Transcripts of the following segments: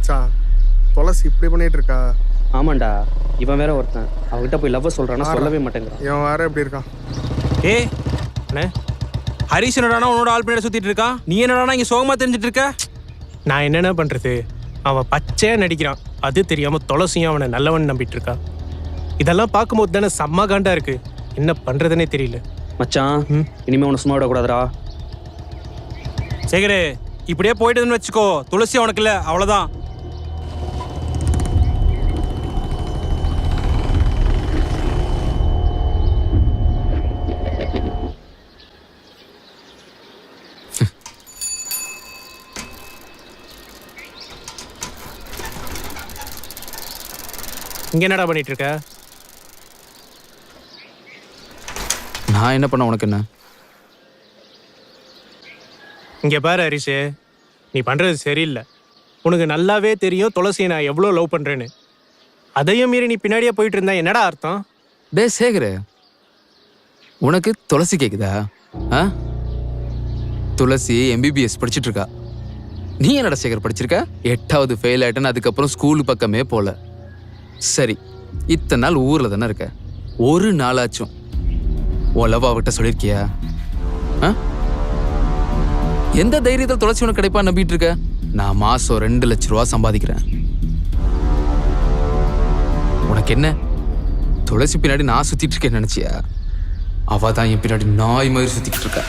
மச்சான் துளசி இப்படி பண்ணிட்டு இருக்கா. ஆமாண்டா, இவன் வேற ஒருத்தன் அவன்கிட்ட போய் லவ் சொல்றானா சொல்லவே மாட்டேங்கிறான். இவன் வேற எப்படி இருக்கான். ஏய் அண்ணே, ஹரிஷ் என்னடானா உன்னோட ஆள் பின்னாடி சுத்திட்டு இருக்கான். நீ என்னடானா இங்க சோகமா தெரிஞ்சிட்டு இருக்க? நான் என்னென்ன பண்றது, அவன் பச்சையா நடிக்கிறான். அது தெரியாம துளசியும் அவனை நல்லவன் நம்பிட்டு இருக்கா. இதெல்லாம் பார்க்கும்போது தானே செம்ம காண்டா இருக்கு. என்ன பண்றதுன்னே தெரியல மச்சான். இனிமே உன்னை சும்மா விடக்கூடாதுடா. சேகரே, இப்படியே போயிட்டுன்னு வச்சுக்கோ, துளசி அவனுக்கு இல்ல, அவ்வளவுதான். இங்க என்னடா பண்ணிட்டு இருக்க? நான் என்ன பண்ண, உனக்கு என்ன? இங்க பாரு ஹரிஷே, நீ பண்றது சரியில்லை. உனக்கு நல்லாவே தெரியும் துளசியை நான் எவ்வளோ லவ் பண்றேன்னு. அதையும் மீறி நீ பின்னாடியே போயிட்டு இருந்தா என்னடா அர்த்தம்? டே சேகர், உனக்கு துளசி கேக்குதா? துளசி எம்பிபிஎஸ் படிச்சுட்டு இருக்கா. நீ என்னடா சேகர் படிச்சிருக்க? 8வது ஃபெயில் ஆயிட்டேன்னு அதுக்கப்புறம் ஸ்கூல் பக்கமே போல. சரி, இத்தனை நாள் ஊர்ல தானே இருக்க. ஒரு நாளாச்சும் உன் லவ் அவகிட்ட சொல்லியிருக்கியா? எந்த தைரியத்தில் துளசி உனக்கு கிடைப்பா நம்பிட்டு இருக்க? நான் மாசம் 2 லட்சம் ரூபா சம்பாதிக்கிறேன். உனக்கு என்ன, துளசி பின்னாடி நான் சுத்திட்டு இருக்கேன்னு நினைச்சியா? அவ தான் என் பின்னாடி நாய் மாதிரி சுத்திட்டு இருக்கா.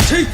சரி